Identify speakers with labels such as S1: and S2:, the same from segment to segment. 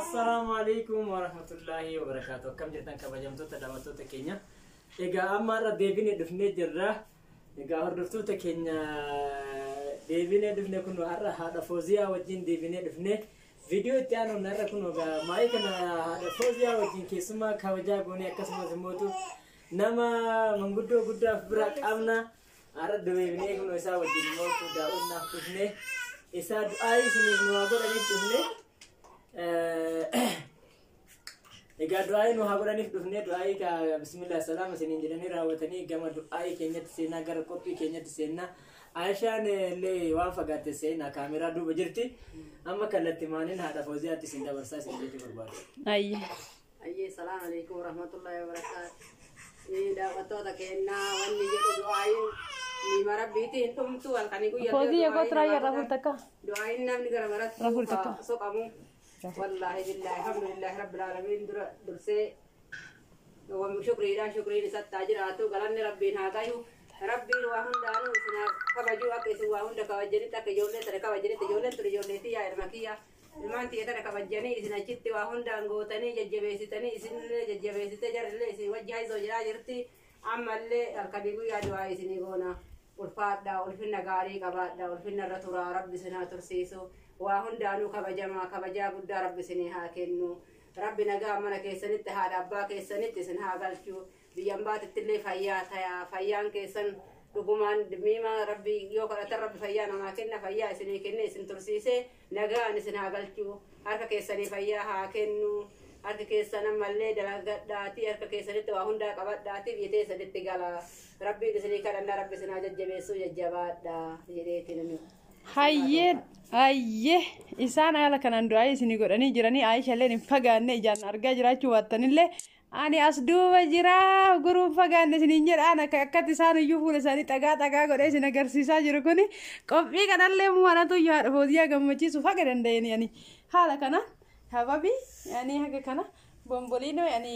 S1: السلام عليكم ورحمة الله وبركاته. كم جرتان كبجمتو تدامتو تكينيا. إيجا أمارا ديفيني دفني جرّا. إيجا هردفتو تكينيا ديفيني دفني كنو هرّا هذا فوزيا وجين ديفيني دفني. فيديو تيانو نرّا كنو غا مايكنا هذا فوزيا وجين كيسما كوجا غوني أكسما زموتو. نما منغدو غدا فبراك أمنا. أرد ديفيني كنو إسا وجين موتو داودنا دفني. إسا دعاي سنين نواغو رني دفني. إذا دعائي نهابراني في دفنة دعائي بسم الله السلام سنين جراني راوتني جمع دعائي كينيا تسينا غير كوبي كينيا تسينا عشان اللي وافقت تسينا كاميرا دو بجرتي أما كلت مانين هذا فوزي تسينا برسا سنين برباد.
S2: أي السلام عليكم ورحمة الله وبركاته. إذا وتودا كنا وني جرو دعائي نمر بيتي هم تو الكنيكو يا
S3: فوزي يا قطرة يا رفول تكا
S2: دعائي نام نقرأ مرات
S3: رفول تكا
S2: سوق أمو والله بالله الحمد لله رب العالمين درسي وشكري لا شكري لسات تاجراتو قالني ربي ناقايو ربي واهن دانو سنا كبجو اكيس واهن دكاوجني تكجولة تركاوجني تجولة ترجولة يا المكية المانتي ترى كبجني سنا جت واهن دانغو تاني ججبيسي تاني سن ججبيسي تجر لي سي وجهي زوجلا جرتي عمل لي الكبيرو يا دواي سني غونا والفات دا والفنا غاري كبات دا والفنا رتورا ربي سنا ترسيسو واهن دانو كبجما كبجا بودا ربي سنها كنو ربي نجا منا كيسنت هذا أبا كيسنت سنها قالشو بيامبات التلي فيات يا فيان كيسن رقمان دميما ربي يوكل ربي فيانا ما كنا فيا سني كنا سنترسيسه نجا نسنها قالشو هرك كيسني فياها كنو هرك كيسنا ملّي داتي هرك كيسنت واهن دا كبات داتي بيته سنت قالا ربي دسني كرنا ربي سنا ججبيسو ججبات دا جديتي نمو
S3: Hayyee isaan haala kanaan du'aa isinii godhanii jiranii Aayishalleen hin fagaanne ijaan argaa jiraachuu baattanillee ani as duuba jira guruun fagaanne isiniin jedhaan akkatti isaan iyyuu fuula isaanii xagaa godhee isin agarsiisaa jiru kuni qophii kanallee mu'anatu yaadha Fooziyaa gammachiisuuf haga danda'een yani haala kana hababii yani haga kana bomboliinoo yani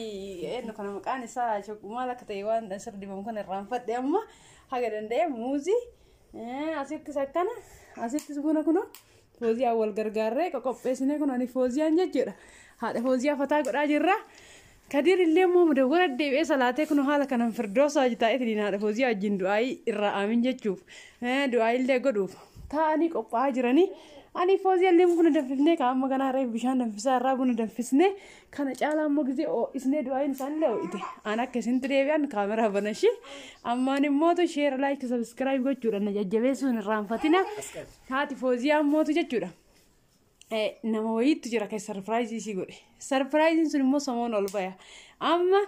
S3: eenyu kana maqaan isaa maal akka ta'e waan sirdibamu kana irraanfadhe amma haga danda'e muuzii asittis akkana asittis buna kuno Fooziyaa wal gargaarree qopheessine kun ani Fooziyaan jechuudha haadha Fooziyaa fataa godhaa jirra Kadir illee immoo mudawwara deebi'ee salaatee kun haala kanaan firdoosaa jitaa'eetiin haadha Fooziyaa wajjin du'aayii irraa aamin jechuuf du'aayii illee godhuuf taa'anii qophaa'aa jiranii ani Fooziyaa illee buna danfifnee kaa'amma kanaa reef bishaan danfisaa irraa buna danfisnee kana caalaa immoo gisee isnee du'aayiin isaanillee ho'ite aan akka isintti deebi'an kaameraa banashi ammaan immootu sheera laayik sabiskiraayib gochuudha na jajjabeessuun irraanfatina haati Fooziyaa immootu jechuudha. Nama wayiitu jira kan sarpiraayizii isii godhe sarpiraayiziin sun immoo samoon ol baya amma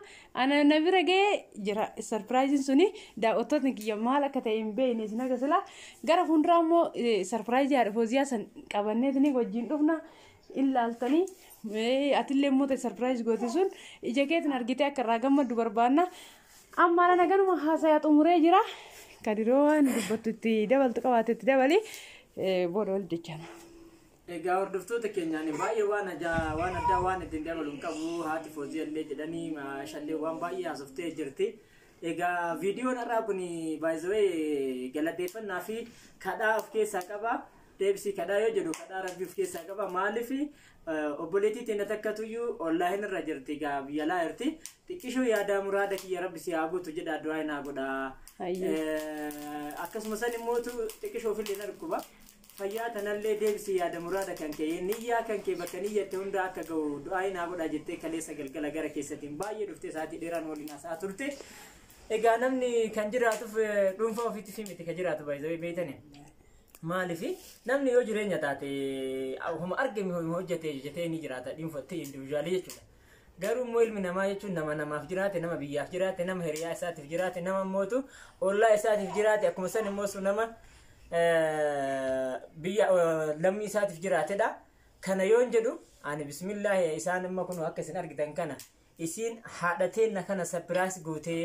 S3: ana na bira ga'ee jira sarpiraayiziin suni daawwattootni kiyya maal akka ta'e hin beekne isin agarsiisa gara fuulduraa immoo sarpiraayizii haadha Fooziyaa san qabanneetini wajjin dhufna ilaaltanii atillee immoo ta'e sarpiraayizii goote sun ija keetiin argitee akka irraa gammaddu barbaanna amma ana ganuma haasayaa xumuree jira kadiroo waan dubbattu itti dabaltu qabaatetti dabali booda wal jechaan.
S1: Egaa hordoftoota keenyaan baay'ee waan addaa waan ittiin dabaluun qabu haati Fooziyaa illee jedhanii maashaallee waan baay'ee haasoftee jirti. Egaa viidiyoon irraa kun baay'ee galateeffannaa fi kadhaa of keessaa qaba. Deebisii kadhaa yoo jedhu kadhaa rabbii of keessaa qaba. Maaliif obboleettii teenya takkatuyyuu onlaayin irra jirti egaa biyya alaa jirti. Xiqqishoo yaada muraada kiyya rabbi si haa guutu jedha du'aa naa godha. Akkasuma san immoo xiqqishoo ofillee na dhukkuba. Fayyaa tanallee deebisii yaada muraada kan kee niyyaa kan kee bakka niyyatte hunda akka ga'u du'aa naa godha jettee kaleessa galgala gara keessatiin baay'ee dhuftee sa'aatii dheeraan waliin haasa'aa turte. Egaa namni kan jiraatuuf dhuunfaa ofiitti fi miti kan jiraatu baay'ee beekani. Maaliif namni yoo jireenya taate homa argame hojjete jetee ni jiraata dhuunfaatti individuaalii jechuudha. Garuu immoo ilmi namaa jechuun nama namaaf jiraate nama biyyaaf jiraate nama hiriyaa isaatiif jiraate nama mootu ollaa isaatiif jiraate akkuma san immoo sun nama biyya lammii isaatiif jiraatedha. Kana yoon jedhu ani bismillah isaan immoo kun akka isin argitan kana isin haadhateen kana sapiraas gootee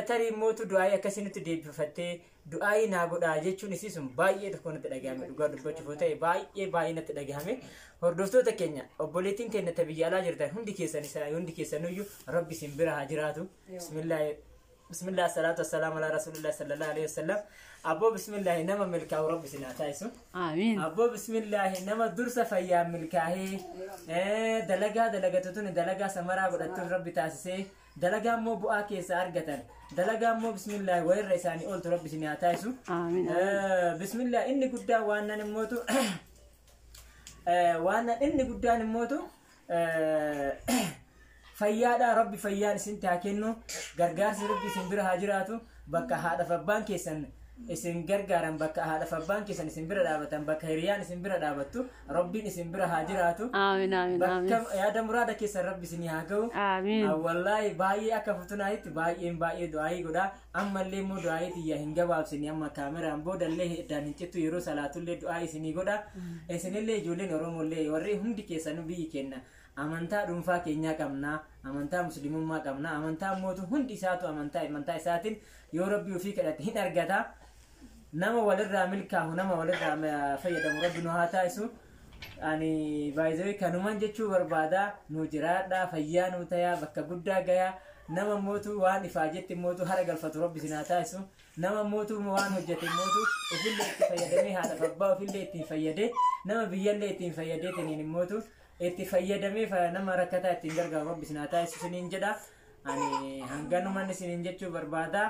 S1: tarii mootu du'aayii akkasinitti deebifattee du'aayii naa godhaa jechuun isii sun baay'ee tokko natti dhagahame dhugaa dubbachuuf ta'e baay'ee natti dhagahame. Hordoftoota keenya obboleettiin keenya biyya alaa jirtan hundi keessanuyyuu rabbi isin bira haa jiraatu. Bismillah بسم الله الصلاة والسلام على رسول الله صلى الله عليه وسلم أبو بسم الله إنما ملكه رب سناتايسو
S3: آمين
S1: أبو بسم الله إنما درس فيا ملكه دلقا تتون دلقا سمرا قدتون رب تاسسي دلقا مو بؤاكي سارقتن دلقا مو بسم الله وين رساني قلت رب سناتايسو
S3: آمين
S1: بسم الله إني قدا وانا نموتو وانا إني قدا نموتو فيادا ربي فيان سنتا كنو غرغار ربي سنبر هاجراتو بكا هذا فبان كيسن اسن غرغارن بكا هذا فبان كيسن سنبر دابتن بكا هريان سنبر دابتو ربي سنبر هاجراتو
S3: آمين آمين آمين
S1: بكا يا دمراد كيسن ربي سني هاغو
S3: آمين
S1: والله باي اكفتنايت باي دعاي غدا اما اللي مو دعايت يا هنغباب سني اما كاميرا امبود الله دانچتو يرو صلاه الله دعاي سني غدا اسن اللي جولين رومو اللي وري هندي كيسن بي كينا amantaa dhuunfaa keenyaa qabnaa amantaa muslimummaa qabnaa amantaa mootu hundi isaatu amantaa isaatiin yoo rabbii ofii kadhate hin argata nama walirraa milkaahu nama walirraa fayyadamu rabbi nu haa taasisu ani baay'ee kanuman jechuu barbaada nu jiraadha fayyaa nu tayaa bakka guddaa gayaa nama mootu waan ifaajetti mootu hara galfatu rabbi sinaa taasisu nama mootu waan hojjete mootu ofillee itti fayyadamee haadha abbaa ofillee ittiin fayyadee nama biyyallee ittiin fayyadee taniin mootu itti fayyadamee nama rakkataa ittiin gargaaru rabbi sinaa taasisu siniin jedha ani hanganuman isiniin jechuu barbaada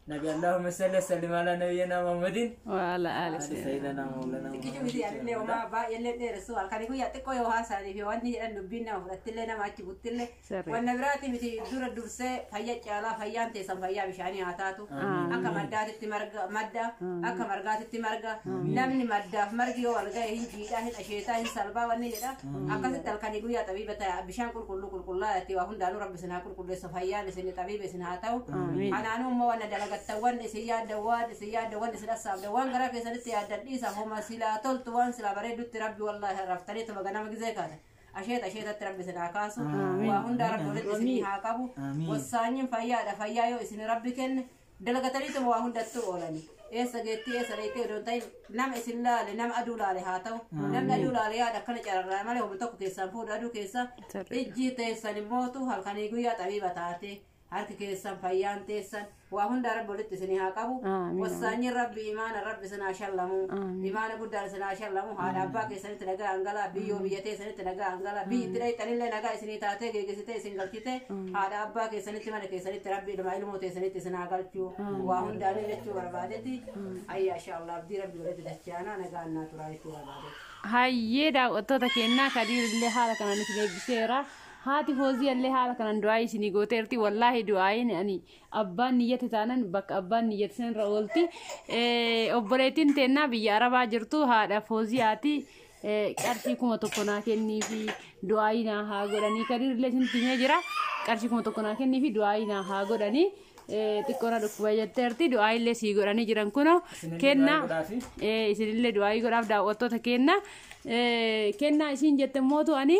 S1: نبي اللهم صل وسلم على نبينا محمد
S3: وعلى آله
S1: سيدنا مولانا
S2: كيجي يعني وما با يلي رسول كان يقول يعطيكوا يا هاسا في واني نبينا وفتلنا ما تبتلنا والنبرات في دور الدرسة فيا جالا فيا انت سام فيا بشاني هاتاتو أكا مدات التمرق مدة أكا مرقات التمرق نمني مدة مرقي والجاي هنجي كاهن أشياء سلبا واني جدا أكا ستل كان يقول يا طبيب بشان كل لا تيوهون دانو رب سنها كل سفيا لسني طبيب سنها تاو أنا مو وانا قتوان سياد دوان سلاسة دوان غرا في سنة سياد ديسا هما سلا تلتوان سلا بريدو تربي والله رفتني تبغى نام جزاك أشياء تربي سنا كاسو وهم دار دولت سني هاكابو والسانيم فيا يو سن ربي كن دلقتني تبغى هم دتو أولاني سجيتي سريتي ودونتين نام اسلا لنام أدولا لهاتو نام أدولا ليه دكان جرر ما له بتوك كيسان فود أدو كيسا إجي تيسان موتو هالكاني قويا طبيبة تاتي هالك كيسان فيان تيسان وهون دار بولت سنها كابو والساني ربي إيمان ربي سنا شلمو إيمان بدر سنا شلمو هذا أباك سنة تلقى أنجلا بيو بيتي سنة تلقى أنجلا بي تري تنين لنا سنة تاتي جيسيتي سنجل كيتي هذا أباك سنة ما لك سنة ربي لما علمو تسنة سنا قلتو وهون دار لتشو بربادتي أي شاء الله بدي ربي ولد دشانا نجانا ترايتو بربادتي
S3: هاي دا وتوتا كنا كدير اللي حالك أنا نتيجة بسيرة هاتي فوزي اللي حالك أنا دعائي سني قوتيرتي والله دعائي يعني أبان نية تانن بك أبان نية سن رولتي أبريتين تنا بيارا باجرتو هذا فوزي هاتي كارشي كم تكونا كني في دعائي نها قراني كرير لسن تيجي جرا كارشي كم تكونا كني في دعائي نها قراني تكونا دكوية ترتي دعائي اللي سيقراني جران كنا كنا إسن اللي دعائي قراف دعوتو تكنا كنا إسن جتموتو أني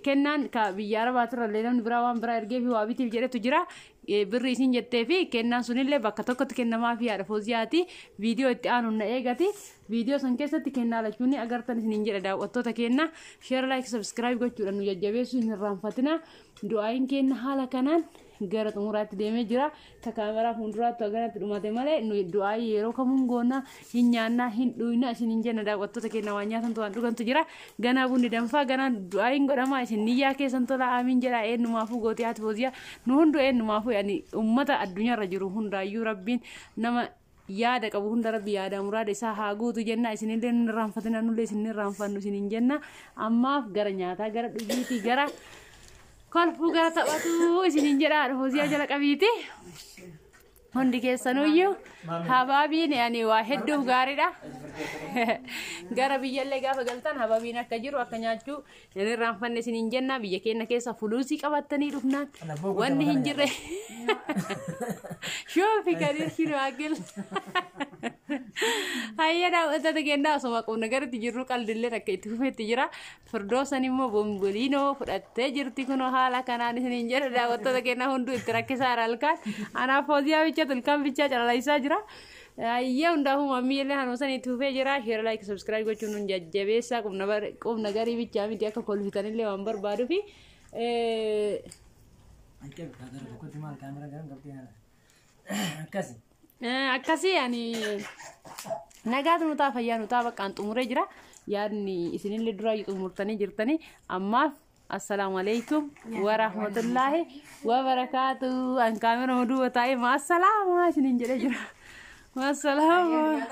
S3: كنان كبيارة باتر اللي نم براوان برا إرجع في وابي تيجي تجرا بالرئيسين جتة في كنان سنيل بكتوك تكنا ما في عارف وزياتي فيديو اتقان ونأجاتي فيديو سنكسة تكنا لجوني أجر تنسينجر دا وتو تكنا شير لايك سبسكرايب قلت لأنه يجيبه سن الرانفتنا دعائين كنا حالا كنان gara tumurat deme jira ta kamera fundura to gara tudumate male nu doa yero kamun gona hinyana hinduina sinin jena da watto take nawanya tanto andugan to jira gana bundi damfa gana doa ingoda ma sin niya ke santola amin jira en mafu goti at fozia nu hundu en mafu yani ummata adunya rajuru hunda yu rabbin nama yaada qabu hunda rabbi yaada murada isa haaguutu jenna isinillee ranfatina nulle isinni ranfannu sinin jenna ammaaf gara nyaata gara dhugiiti gara kolfu gara taphatu isinin jedha hoziyaa jala qabiiti hundi keessanuyyuu habaabiin yani waa hedduuf gaariidha gara biyyallee gaafa galtan habaabiin akka jiru akka nyaachuu yani ranfanne isinin jenna biyya keenya keessa fuluusii qabattanii dhufnaan wanni hin jirre shoofi kadir kilo akil hayyada wata tagenda asuma qonna garati jirru qaldille akka itti fufetti jira firdoosan immoo bomboliinoo fudhattee jirti kuno haala kanaan isinin jedha wata tagenda hundu itti rakkisaa halkan anaaf hoziyaa bicha tulkan bicha calalaisaa jira ayya hundahu mammiillee hanuusan itti fufee jira share like subscribe gochuun nun jajjabeessa qubna garii bicha miti akka kolfitanillee waan barbaaduufi
S1: كذي
S3: akkasii yani nagaatu nutaa fayyaa nutaa bakka an xumuree jira yaadni isinillee dura xumurtanii jirtanii ammaaf السلام عليكم ورحمة الله وبركاته أن كاميرا مدوبة تاي مع السلامة شنين جري مع السلامة